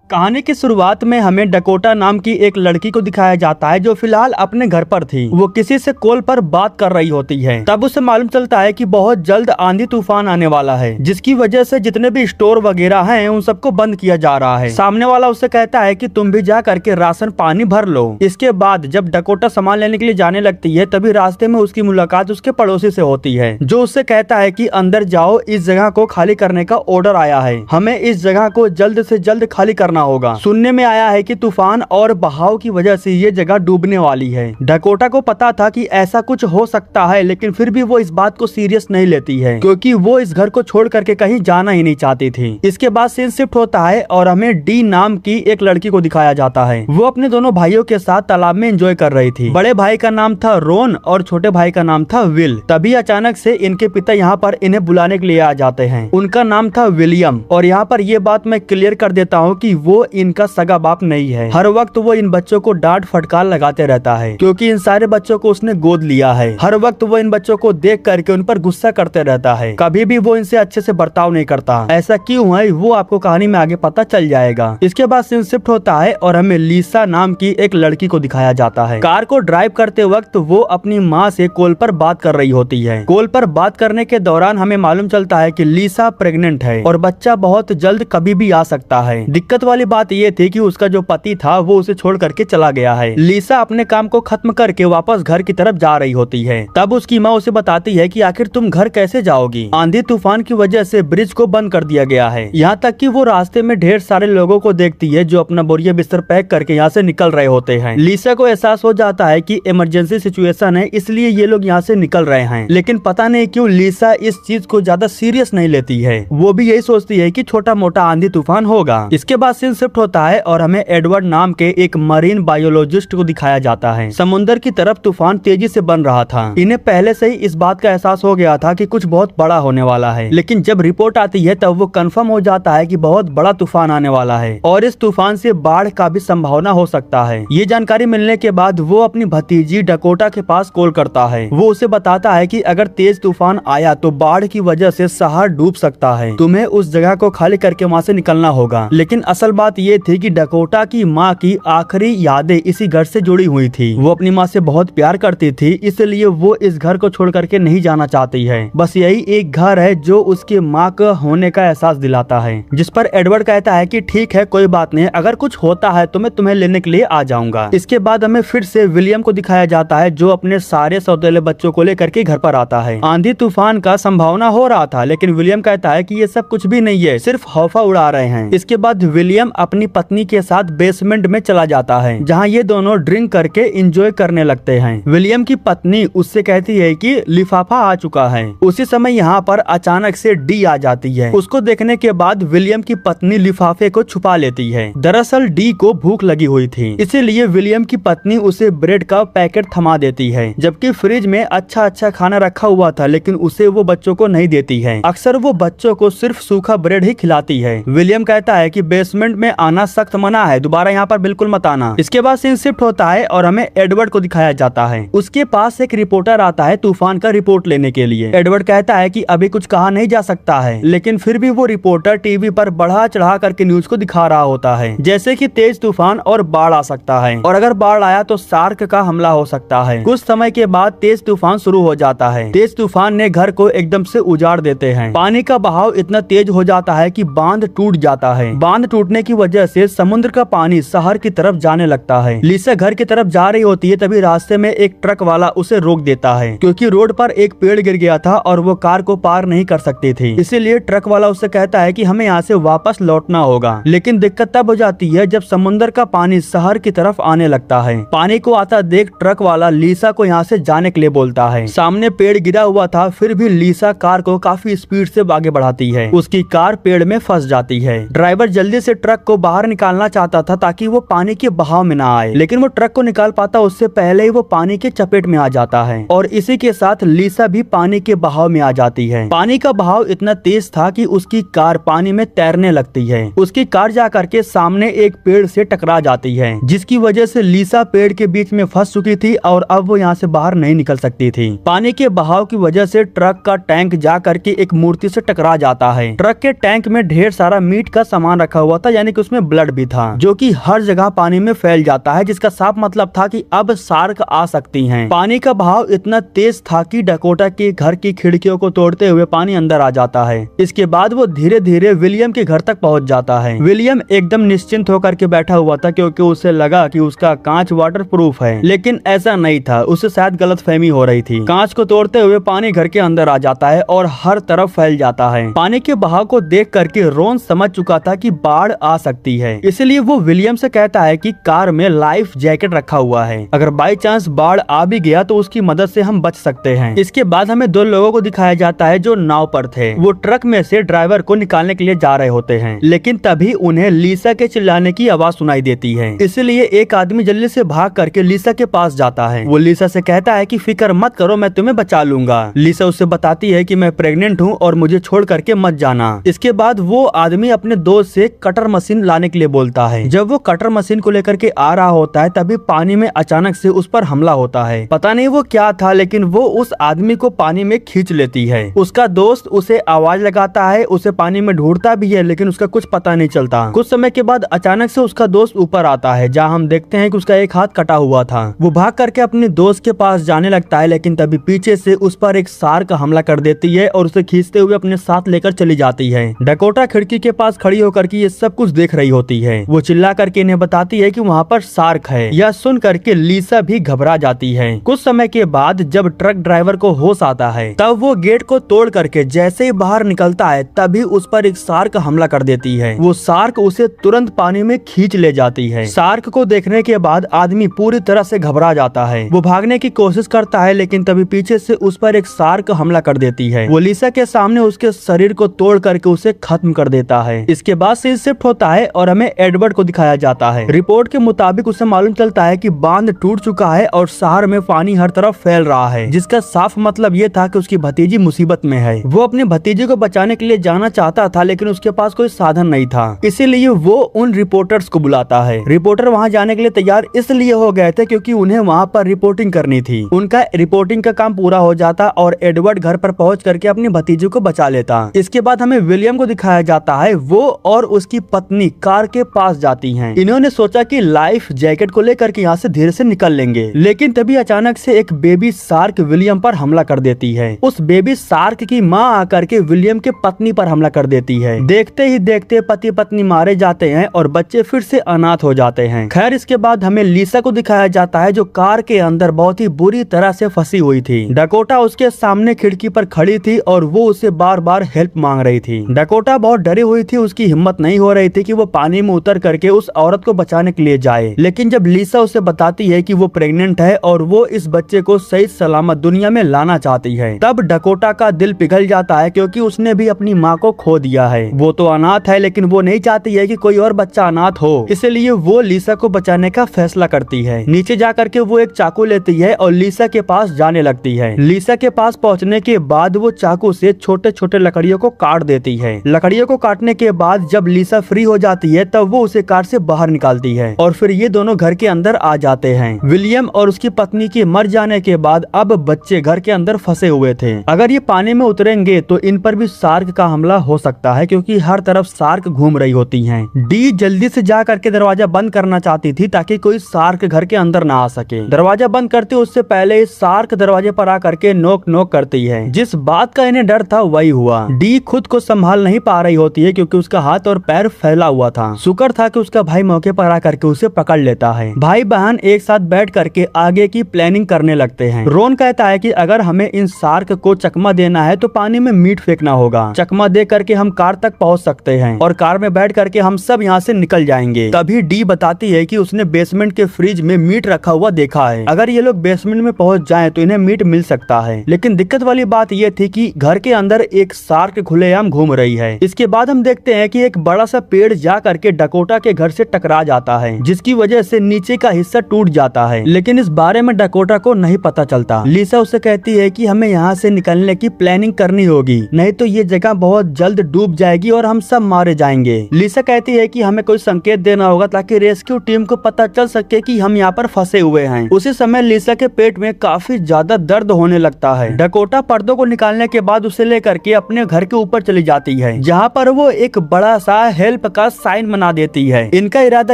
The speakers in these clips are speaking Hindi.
कहानी की शुरुआत में हमें डकोटा नाम की एक लड़की को दिखाया जाता है जो फिलहाल अपने घर पर थी। वो किसी से कॉल पर बात कर रही होती है। तब उसे मालूम चलता है कि बहुत जल्द आंधी तूफान आने वाला है, जिसकी वजह से जितने भी स्टोर वगैरह हैं उन सबको बंद किया जा रहा है। सामने वाला उससे कहता है कि तुम भी जा करके राशन पानी भर लो। इसके बाद जब डकोटा सामान लेने के लिए जाने लगती है तभी रास्ते में उसकी मुलाकात उसके पड़ोसी से होती है, जो उससे कहता है कि अंदर जाओ, इस जगह को खाली करने का ऑर्डर आया है, हमें इस जगह को जल्द से जल्द खाली करना होगा। सुनने में आया है कि तूफान और बहाव की वजह से ये जगह डूबने वाली है। डकोटा को पता था कि ऐसा कुछ हो सकता है, लेकिन फिर भी वो इस बात को सीरियस नहीं लेती है, क्योंकि वो इस घर को छोड़ करके कहीं जाना ही नहीं चाहती थी। इसके बाद सीन शिफ्ट होता है और हमें डी नाम की एक लड़की को दिखाया जाता है। वो अपने दोनों भाइयों के साथ तालाब में एंजॉय कर रही थी। बड़े भाई का नाम था रोन और छोटे भाई का नाम था विल। तभी अचानक से इनके पिता यहाँ पर इन्हें बुलाने के लिए आ जाते हैं। उनका नाम था विलियम। और यहाँ पर ये बात मैं क्लियर कर देता हूँ कि वो इनका सगा बाप नहीं है। हर वक्त वो इन बच्चों को डांट फटकार लगाते रहता है, क्योंकि इन सारे बच्चों को उसने गोद लिया है। हर वक्त वो इन बच्चों को देख करके उन पर गुस्सा करते रहता है, कभी भी वो इनसे अच्छे से बर्ताव नहीं करता। ऐसा क्यों है वो आपको कहानी में आगे पता चल जाएगा। इसके बाद सीन शिफ्ट होता है और हमें लीसा नाम की एक लड़की को दिखाया जाता है। कार को ड्राइव करते वक्त वो अपनी माँ से कॉल पर बात कर रही होती है। कॉल पर बात करने के दौरान हमें मालूम चलता है कि लीसा प्रेग्नेंट है और बच्चा बहुत जल्द कभी भी आ सकता है। दिक्कत वाली बात ये थी कि उसका जो पति था वो उसे छोड़ करके चला गया है। लीसा अपने काम को खत्म करके वापस घर की तरफ जा रही होती है। तब उसकी माँ उसे बताती है कि आखिर तुम घर कैसे जाओगी, आंधी तूफान की वजह से ब्रिज को बंद कर दिया गया है। यहाँ तक कि वो रास्ते में ढेर सारे लोगों को देखती है जो अपना बोरिया बिस्तर पैक करके यहाँ से निकल रहे होते हैं। लीसा को एहसास हो जाता है कि इमरजेंसी सिचुएशन है, इसलिए ये लोग यहाँ से निकल रहे हैं। लेकिन पता नहीं क्यों लीसा इस चीज को ज्यादा सीरियस नहीं लेती है। वो भी यही सोचती है कि छोटा मोटा आंधी तूफान होगा। इसके बाद सीन शिफ्ट होता है और हमें एडवर्ड नाम के एक मरीन बायोलॉजिस्ट को दिखाया जाता है। समुद्र की तरफ तूफान तेजी से बन रहा था। इन्हें पहले से ही इस बात का एहसास हो गया था कि कुछ बहुत बड़ा होने वाला है, लेकिन जब रिपोर्ट आती है तब वो कंफर्म हो जाता है कि बहुत बड़ा तूफान आने वाला है और इस तूफान से बाढ़ का भी संभावना हो सकता है। ये जानकारी मिलने के बाद वो अपनी भतीजी डकोटा के पास कॉल करता है। वो उसे बताता है कि अगर तेज तूफान आया तो बाढ़ की वजह से शहर डूब सकता है, तुम्हें उस जगह को खाली करके वहाँ से निकलना होगा। लेकिन असल बात ये थी कि डकोटा की माँ की आखिरी यादें इसी घर से जुड़ी हुई थी। वो अपनी माँ से बहुत प्यार करती थी, इसलिए वो इस घर को छोड़ करके नहीं जाना चाहती है। बस यही एक घर है जो उसके माँ का होने का एहसास दिलाता है। जिस पर एडवर्ड कहता है कि ठीक है, कोई बात नहीं, अगर कुछ होता है तो मैं तुम्हें लेने के लिए आ जाऊंगा। इसके बाद हमें फिर से विलियम को दिखाया जाता है जो अपने सारे सौतेले बच्चों को लेकर के घर पर आता है। आंधी तूफान का संभावना हो रहा था, लेकिन विलियम कहता है कि ये सब कुछ भी नहीं है, सिर्फ हौफा उड़ा रहे हैं। इसके बाद विलियम अपनी पत्नी के साथ बेसमेंट में चला जाता है, जहाँ ये दोनों ड्रिंक करके एंजॉय करने लगते हैं। विलियम की पत्नी उससे कहती है कि लिफाफा आ चुका है। उसी समय यहाँ पर अचानक से डी आ जाती है। उसको देखने के बाद विलियम की पत्नी लिफाफे को छुपा लेती है। दरअसल डी को भूख लगी हुई थी, इसीलिए विलियम की पत्नी उसे ब्रेड का पैकेट थमा देती है, जबकि फ्रिज में अच्छा अच्छा खाना रखा हुआ था, लेकिन उसे वो बच्चों को नहीं देती है। अक्सर वो बच्चों को सिर्फ सूखा ब्रेड ही खिलाती है। विलियम कहता है कि बेसमेंट में आना सख्त मना है, दोबारा यहाँ पर बिल्कुल मत आना। इसके बाद सीन शिफ्ट होता है और हमें एडवर्ड को दिखाया जाता है। उसके पास एक रिपोर्टर आता है तूफान का रिपोर्ट लेने के लिए। एडवर्ड कहता है कि अभी कुछ कहा नहीं जा सकता है, लेकिन फिर भी वो रिपोर्टर टीवी पर बढ़ा चढ़ा करके न्यूज को दिखा रहा होता है, जैसे कि तेज तूफान और बाढ़ आ सकता है, और अगर बाढ़ आया तो शार्क का हमला हो सकता है। कुछ समय के बाद तेज तूफान शुरू हो जाता है। तेज तूफान ने घर को एकदम से उजाड़ देते हैं। पानी का बहाव इतना तेज हो जाता है कि बांध टूट जाता है। बांध टूटने की वजह से समुद्र का पानी शहर की तरफ जाने लगता है। लीसा घर की तरफ जा रही होती है, तभी रास्ते में एक ट्रक वाला उसे रोक देता है, क्योंकि रोड पर एक पेड़ गिर गया था और वो कार को पार नहीं कर सकती थी। इसीलिए ट्रक वाला उससे कहता है कि हमें यहाँ से वापस लौटना होगा। लेकिन दिक्कत तब हो जाती है जब समुद्र का पानी शहर की तरफ आने लगता है। पानी को आता देख ट्रक वाला लीसा को यहाँ से जाने के लिए बोलता है। सामने पेड़ गिरा हुआ था, फिर भी लीसा कार को काफी स्पीड से आगे बढ़ाती है। उसकी कार पेड़ में फंस जाती है। ड्राइवर जल्दी से ट्रक को बाहर निकालना चाहता था ताकि वो पानी के बहाव में ना आए, लेकिन वो ट्रक को निकाल पाता उससे पहले ही वो पानी के चपेट में आ जाता है और इसी के साथ लीसा भी पानी के बहाव में आ जाती है। पानी का बहाव इतना तेज था कि उसकी कार पानी में तैरने लगती है। उसकी कार जा करके सामने एक पेड़ से टकरा जाती है, जिसकी वजह से लीसा पेड़ के बीच में फंस चुकी थी और अब वो यहाँ से बाहर नहीं निकल सकती थी। पानी के बहाव की वजह से ट्रक का टैंक जा करके एक मूर्ति से टकरा जाता है। ट्रक के टैंक में ढेर सारा मीट का सामान रखा हुआ था, यानी कि उसमें ब्लड भी था, जो कि हर जगह पानी में फैल जाता है, जिसका साफ मतलब था कि अब शार्क आ सकती हैं। पानी का बहाव इतना तेज था कि डकोटा के घर की खिड़कियों को तोड़ते हुए पानी अंदर आ जाता है। इसके बाद वो धीरे धीरे विलियम के घर तक पहुंच जाता है। विलियम एकदम निश्चिंत होकर के बैठा हुआ था, क्योंकि उसे लगा कि उसका कांच वाटरप्रूफ है, लेकिन ऐसा नहीं था। उसे शायद गलतफहमी हो रही थी। कांच को तोड़ते हुए पानी घर के अंदर आ जाता है और हर तरफ फैल जाता है। पानी के बहाव को देख करके रोन समझ चुका था कि बाढ़ आ सकती है, इसलिए वो विलियम से कहता है कि कार में लाइफ जैकेट रखा हुआ है, अगर बाई चांस बाढ़ आ भी गया तो उसकी मदद से हम बच सकते हैं। इसके बाद हमें दो लोगों को दिखाया जाता है जो नाव पर थे। वो ट्रक में से ड्राइवर को निकालने के लिए जा रहे होते हैं, लेकिन तभी उन्हें लीसा के चिल्लाने की आवाज सुनाई देती है। इसलिए एक आदमी जल्दी से भाग करके लीसा के पास जाता है। वो लीसा से कहता है कि फिक्र मत करो, मैं तुम्हें बचा लूंगा। लीसा उससे बताती है कि मैं प्रेग्नेंट हूँ और मुझे छोड़ करके मत जाना। इसके बाद वो आदमी अपने दोस्त से कटर मशीन लाने के लिए बोलता है। जब वो कटर मशीन को लेकर के आ रहा होता है, तभी पानी में अचानक से उस पर हमला होता है। पता नहीं वो क्या था, लेकिन वो उस आदमी को पानी में खींच लेती है। उसका दोस्त उसे आवाज लगाता है, उसे पानी में ढूंढता भी है, लेकिन उसका कुछ पता नहीं चलता। कुछ समय के बाद अचानक से उसका दोस्त ऊपर आता है, जहाँ हम देखते हैं कि उसका एक हाथ कटा हुआ था। वो भाग करके अपने दोस्त के पास जाने लगता है, लेकिन तभी पीछे से उस पर एक शार्क हमला कर देती है और उसे खींचते हुए अपने साथ लेकर चली जाती है। डकोटा खिड़की के पास खड़ी होकर के ये सब कुछ देख रही होती है। वो चिल्ला करके इन्हें बताती है कि वहाँ पर शार्क है। यह सुन करके लीसा भी घबरा जाती है। कुछ समय के बाद जब ट्रक ड्राइवर को होश आता है, तब वो गेट को तोड़ करके जैसे ही बाहर निकलता है, तभी उस पर एक शार्क हमला कर देती है। वो शार्क उसे तुरंत पानी में खींच ले जाती है। शार्क को देखने के बाद आदमी पूरी तरह से घबरा जाता है। वो भागने की कोशिश करता है, लेकिन तभी पीछे से उस पर एक शार्क हमला कर देती है। वो लीसा के सामने उसके शरीर को तोड़ करके उसे खत्म कर देता है। इसके बाद सीन शिफ्ट होता है और हमें एडवर्ड को दिखाया जाता है। रिपोर्ट के मुताबिक उसे मालूम चलता है कि बांध टूट चुका है और शहर में पानी हर तरफ फैल रहा है, जिसका साफ मतलब ये था कि उसकी भतीजी मुसीबत में है। वो अपने भतीजे को बचाने के लिए जाना चाहता था, लेकिन उसके पास कोई साधन नहीं था। इसीलिए वो उन रिपोर्टर्स को बुलाता है। रिपोर्टर वहाँ जाने के लिए तैयार इसलिए हो गए थे क्योंकि उन्हें वहाँ पर रिपोर्टिंग करनी थी। उनका रिपोर्टिंग का काम पूरा हो जाता और एडवर्ड घर पर पहुँच करके अपनी भतीजे को बचा लेता। इसके बाद हमें विलियम को दिखाया जाता है। वो और उसकी पत्नी कार के पास जाती हैं। इन्होंने सोचा कि लाइफ जैकेट को लेकर के यहाँ से धीरे से निकल लेंगे, लेकिन तभी अचानक से एक बेबी शार्क विलियम पर हमला कर देती है। उस बेबी शार्क की माँ आकर के विलियम के पत्नी पर हमला कर देती है। देखते ही देखते पति पत्नी मारे जाते हैं और बच्चे फिर से अनाथ हो जाते हैं। खैर, इसके बाद हमें लीसा को दिखाया जाता है, जो कार के अंदर बहुत ही बुरी तरह से फंसी हुई थी। डकोटा उसके सामने खिड़की पर खड़ी थी और वो उसे बार बार हेल्प मांग रही थी। डकोटा बहुत डरी हुई थी, उसकी हिम्मत नहीं हो रही थी कि वो पानी में उतर करके उस औरत को बचाने के लिए जाए। लेकिन जब लीसा उसे बताती है कि वो प्रेग्नेंट है और वो इस बच्चे को सही सलामत दुनिया में लाना चाहती है, तब डकोटा का दिल पिघल जाता है, क्योंकि उसने भी अपनी माँ को खो दिया है। वो तो अनाथ है, लेकिन वो नहीं चाहती है कि कोई और बच्चा अनाथ हो। इसलिए वो लीसा को बचाने का फैसला करती है। नीचे जा करके वो एक चाकू लेती है और लीसा के पास जाने लगती है। लीसा के पास पहुँचने के बाद वो चाकू से छोटे छोटे लकड़ियों को काट देती है। लकड़ियों को काटने के बाद जब लीसा फ्री हो जाती है, तब वो उसे कार से बाहर निकालती है और फिर ये दोनों घर के अंदर आ जाते हैं। विलियम और उसकी पत्नी के मर जाने के बाद अब बच्चे घर के अंदर फंसे हुए थे। अगर ये पानी में उतरेंगे तो इन पर भी शार्क का हमला हो सकता है, क्योंकि हर तरफ शार्क घूम रही होती हैं। डी जल्दी से जा करके दरवाजा बंद करना चाहती थी ताकि कोई शार्क घर के अंदर ना आ सके। दरवाजा बंद करते उससे पहले शार्क दरवाजे पर आ करके नोक नोक करती है। जिस बात का इन्हें डर था वही हुआ। डी खुद को संभाल नहीं पा रही होती है, क्योंकि उसका हाथ और पैर फैला हुआ था। शुक्र था कि उसका भाई मौके पर आ करके उसे पकड़ लेता है। भाई बहन एक साथ बैठ करके आगे की प्लानिंग करने लगते हैं। रोन कहता है कि अगर हमें इन शार्क को चकमा देना है तो पानी में मीट फेंकना होगा। चकमा दे करके हम कार तक पहुंच सकते हैं और कार में बैठ करके हम सब यहाँ से निकल जाएंगे। तभी डी बताती है कि उसने बेसमेंट के फ्रिज में मीट रखा हुआ देखा है। अगर ये लोग बेसमेंट में पहुंच जाएं तो इन्हें मीट मिल सकता है। लेकिन दिक्कत वाली बात ये थी कि घर के अंदर एक शार्क खुलेआम घूम रही है। इसके बाद हम देखते हैं कि एक बड़ा सा पेड़ जा करके डकोटा के घर से टकरा जाता है, जिसकी वजह से नीचे का हिस्सा टूट जाता है। लेकिन इस बारे में डकोटा को नहीं पता चलता। लीसा उससे कहती है कि हमें यहाँ से निकलने की प्लानिंग करनी होगी, नहीं तो ये जगह बहुत जल्द डूब जाएगी और हम सब मारे जाएंगे। लीसा कहती है कि हमें कोई संकेत देना होगा ताकि रेस्क्यू टीम को पता चल सके कि हम यहाँ पर फंसे हुए हैं। उसी समय लीसा के पेट में काफी ज्यादा दर्द होने लगता है। डकोटा पर्दों को निकालने के बाद उसे लेकर के अपने घर के ऊपर चली जाती है, जहाँ पर वो एक बड़ा सा हेल्प का साइन बना देती है। इनका इरादा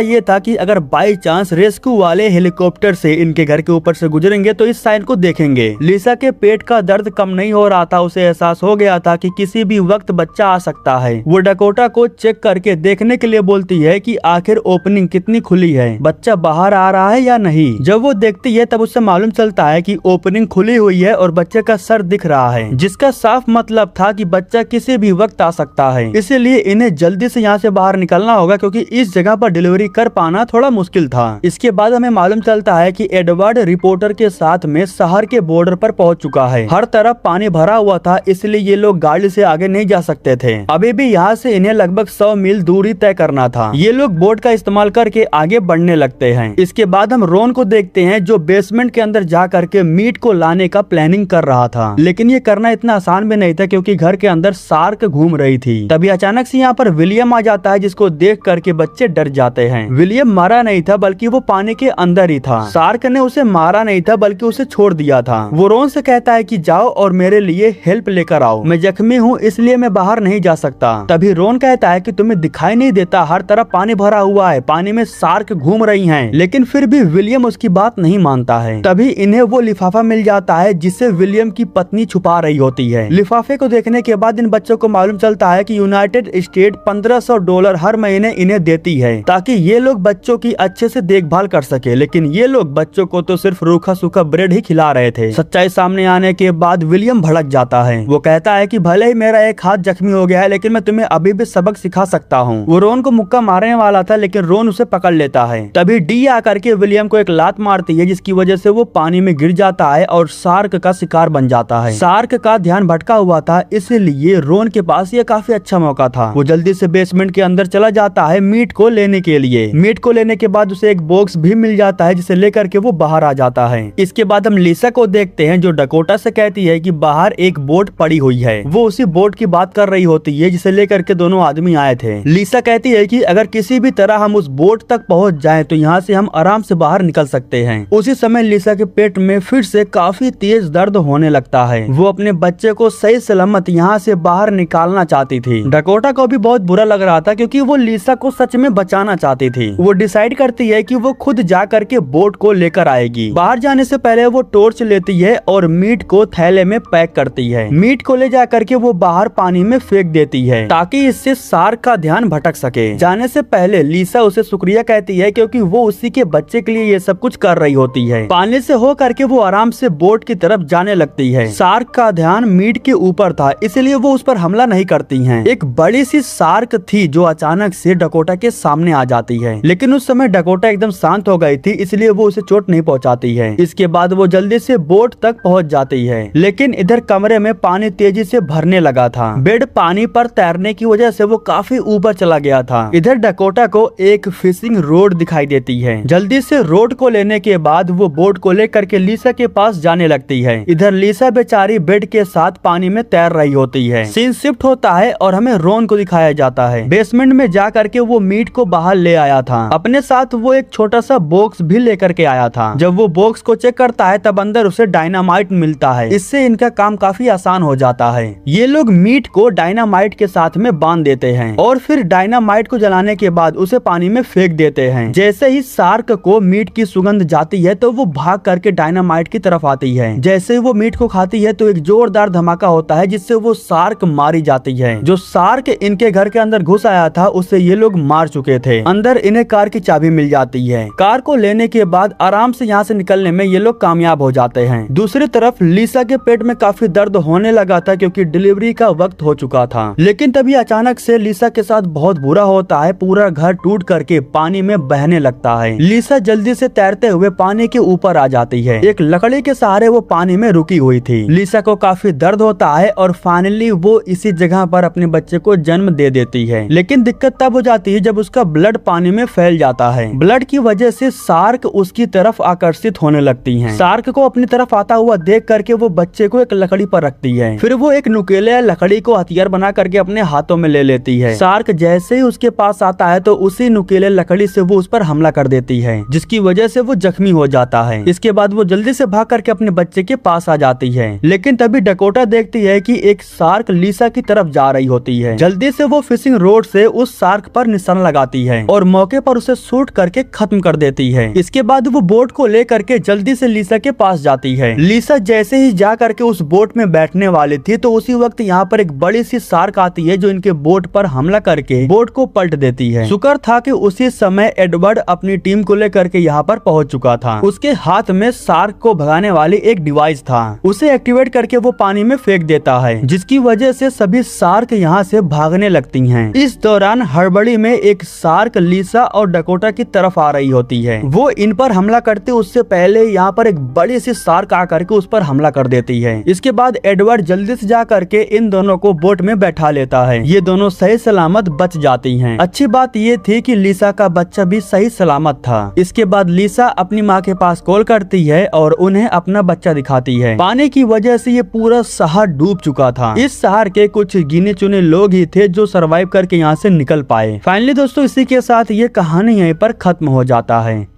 ये था कि अगर बाई चांस रेस्क्यू वाले हेलीकॉप्टर से इनके घर के ऊपर से गुजरेंगे तो इस साइन को देखेंगे। लिसा के पेट का दर्द कम नहीं हो रहा था, उसे एहसास हो गया था कि किसी भी वक्त बच्चा आ सकता है। वो डकोटा को चेक करके देखने के लिए बोलती है कि आखिर ओपनिंग कितनी खुली है, बच्चा बाहर आ रहा है या नहीं। जब वो देखती है तब उससे मालूम चलता है कि ओपनिंग खुली हुई है और बच्चे का सर दिख रहा है, जिसका साफ मतलब था कि बच्चा किसी भी वक्त आ सकता है। इसीलिए इन्हें जल्दी से यहाँ से बाहर निकलना होगा क्योंकि इस जगह पर डिलीवरी कर पाना थोड़ा मुश्किल था। इसके बाद हमें मालूम चलता है कि एडवर्ड रिपोर्टर के साथ में शहर के बॉर्डर पर पहुंच चुका है। हर तरफ पानी भरा हुआ था, इसलिए ये लोग गाड़ी से आगे नहीं जा सकते थे। अभी भी यहाँ से इन्हें लगभग 100 मील दूरी तय करना था। ये लोग बोट का इस्तेमाल करके आगे बढ़ने लगते हैं। इसके बाद हम रोन को देखते हैं जो बेसमेंट के अंदर जा करके मीट को लाने का प्लानिंग कर रहा था, लेकिन ये करना इतना आसान भी नहीं था क्योंकि घर के अंदर शार्क घूम रही थी। तभी अचानक से यहाँ पर विलियम आ जाता है, जिसको देख करके बच्चे डर जाते हैं। विलियम मारा नहीं था बल्कि वो पानी के अंदर ही था। शार्क ने उसे मारा नहीं था बल्कि उसे छोड़ दिया था। वो रोन से कहता है कि जाओ और मेरे लिए हेल्प लेकर आओ, मैं जख्मी हूँ इसलिए मैं बाहर नहीं जा सकता। तभी रोन कहता है कि तुम्हें दिखाई नहीं देता, हर तरफ पानी भरा हुआ है, पानी में शार्क घूम रही हैं। लेकिन फिर भी विलियम उसकी बात नहीं मानता है। तभी इन्हें वो लिफाफा मिल जाता है जिसे विलियम की पत्नी छुपा रही होती है। लिफाफे को देखने के बाद इन बच्चों को मालूम चलता है कि यूनाइटेड स्टेट $1500 हर महीने इन्हें देती है ताकि ये लोग बच्चों की अच्छे से देखभाल कर सके। लेकिन ये लोग बच्चों को तो सिर्फ रूखा सूखा ब्रेड ही खिला रहे थे। सच्चाई सामने आने के बाद विलियम भड़क जाता है। वो कहता है कि भले ही मेरा एक हाथ जख्मी हो गया है लेकिन मैं तुम्हें अभी भी सबक सिखा सकता हूँ। वो रोन को मुक्का मारने वाला था लेकिन रोन उसे पकड़ लेता है। तभी डी आकर के विलियम को एक लात मारती है जिसकी वजह से वो पानी में गिर जाता है और शार्क का शिकार बन जाता है। शार्क का ध्यान भटका हुआ था, इसलिए रोन के पास ये काफी अच्छा मौका था। वो जल्दी से बेसमेंट के अंदर चला जाता है मीट को लेने के लिए। मीट को लेने के बाद उसे एक बॉक्स भी मिल जाता है जिसे लेकर के वो बाहर आ जाता है। इसके बाद हम लिसा को देखते हैं जो डकोटा से कहती है कि बाहर एक बोट पड़ी हुई है। वो उसी बोट की बात कर रही होती है जिसे लेकर के दोनों आदमी आए थे। लिसा कहती है कि अगर किसी भी तरह हम उस बोट तक पहुंच जाएं तो यहाँ से हम आराम से बाहर निकल सकते हैं। उसी समय लिसा के पेट में फिर से काफी तेज दर्द होने लगता है। वो अपने बच्चे को सही सलामत यहाँ से बाहर निकालना चाहती थी। डकोटा को भी बहुत बुरा लग रहा था क्योंकि वो लिसा को सच में बचाना चाहती थी। वो डिसाइड करती है कि वो खुद जा करके बोट को लेकर आएगी। बाहर जाने से पहले वो टॉर्च लेती है और मीट को थैले में पैक करती है। मीट को ले जा करके वो बाहर पानी में फेंक देती है ताकि इससे शार्क का ध्यान भटक सके। जाने से पहले लिसा उसे शुक्रिया कहती है क्योंकि वो उसी के बच्चे के लिए ये सब कुछ कर रही होती है। पानी से हो करके वो आराम से बोट की तरफ जाने लगती है। शार्क का ध्यान मीट के ऊपर था, इसलिए वो उस पर हमला नहीं करती हैं। एक बड़ी सी शार्क थी जो अचानक से डकोटा के सामने आ जाती है, लेकिन उस समय डकोटा एकदम शांत हो गई थी, इसलिए वो उसे चोट नहीं पहुंचाती है। इसके बाद वो जल्दी से बोट तक पहुंच जाती है, लेकिन इधर कमरे में पानी तेजी से भरने लगा था। बेड पानी पर तैरने की वजह से वो काफी ऊपर चला गया था। इधर डकोटा को एक फिशिंग रोड दिखाई देती है। जल्दी से रोड को लेने के बाद वो बोट को लेकर के लिसा के पास जाने लगती है। इधर लिसा बेचारी बेड के साथ पानी में तैर रही होती है। सीन शिफ्ट होता है और हमें रोन को दिखाया जाता है। बेसमेंट में जा करके वो मीट को बाहर ले आया था। अपने साथ वो एक छोटा सा बॉक्स भी लेकर के आया था। जब वो बॉक्स को चेक करता है तब अंदर उसे डायनामाइट मिलता है। इससे इनका काम काफी आसान हो जाता है। ये लोग मीट को डायनामाइट के साथ में बांध देते हैं और फिर डायनामाइट को जलाने के बाद उसे पानी में फेंक देते हैं। जैसे ही शार्क को मीट की सुगंध जाती है तो वो भाग करके डायनामाइट की तरफ आती है। जैसे ही वो मीट को खाती है तो एक जोरदार धमाका होता है जिससे वो शार्क मारी जाती है। जो शार्क इनके घर के अंदर घुस आया था उसे ये लोग मार चुके थे। अंदर इन्हें कार की चाबी मिल जाती है। कार को लेने के बाद आराम से यहाँ से निकलने में ये लोग कामयाब हो जाते हैं। दूसरी तरफ लिसा के पेट में काफी दर्द होने लगा था क्योंकि डिलीवरी का वक्त हो चुका था। लेकिन तभी अचानक से लिसा के साथ बहुत बुरा होता है। पूरा घर टूट करके पानी में बहने लगता है। लिसा जल्दी से तैरते हुए पानी के ऊपर आ जाती है। एक लकड़ी के सहारे वो पानी में रुकी हुई थी। लिसा को काफी दर्द होता है और फाइनली वो इसी जगह पर अपने बच्चे को जन्म दे देती है। लेकिन दिक्कत तब हो जाती है जब उसका ब्लड पानी में फैल जाता है। ब्लड की वजह से शार्क उसकी तरफ आकर्षित होने लगती हैं। शार्क को अपनी तरफ आता हुआ देख करके वो बच्चे को एक लकड़ी पर रखती है। फिर वो एक नुकीले लकड़ी को हथियार बना करके अपने हाथों में ले लेती है। शार्क जैसे ही उसके पास आता है तो उसी नुकीले लकड़ी से वो उस पर हमला कर देती है, जिसकी वजह से वो जख्मी हो जाता है। इसके बाद वो जल्दी से भाग करके अपने बच्चे के पास आ जाती है। लेकिन तभी डकोटा देखती है कि एक शार्क लिसा की तरफ जा रही होती है। जल्दी से वो फिशिंग रोड से उस शार्क पर निशाना लगाती है और मौके पर उसे शूट करके खत्म कर देती है। इसके बाद वो बोट को लेकर के जल्दी से लिसा के पास जाती है। लिसा जैसे ही जा करके उस बोट में बैठने वाली थी तो उसी वक्त यहाँ पर एक बड़ी सी शार्क आती है जो इनके बोट पर हमला करके बोट को पलट देती है। शुक्र था कि उसी समय एडवर्ड अपनी टीम को लेकर के यहाँ पर पहुंच चुका था। उसके हाथ में शार्क को भगाने वाली एक डिवाइस था, उसे एक्टिवेट करके वो पानी में फेंक देता है, जिसकी वजह से सभी शार्क यहाँ से भागने लगती हैं। इस दौरान हड़बड़ी में एक शार्क लिसा और डकोटा की तरफ आ रही होती है। वो इन पर हमला करते उससे पहले यहाँ पर एक बड़ी सी शार्क आकर के उस पर हमला कर देती है। इसके बाद एडवर्ड जल्दी से जा करके इन दोनों को बोट में बैठा लेता है। ये दोनों सही सलामत बच जाती हैं। अच्छी बात ये थी कि लिसा का बच्चा भी सही सलामत था। इसके बाद लिसा अपनी माँ के पास कॉल करती है और उन्हें अपना बच्चा दिखाती है। पानी की वजह से ये पूरा शहर डूब चुका था। इस शहर के कुछ गिने चुने लोग ही थे जो सरवाइव करके यहाँ से निकल पाए। फाइनली दोस्तों इसी के साथ ये कहानी यहीं पर खत्म हो जाता है।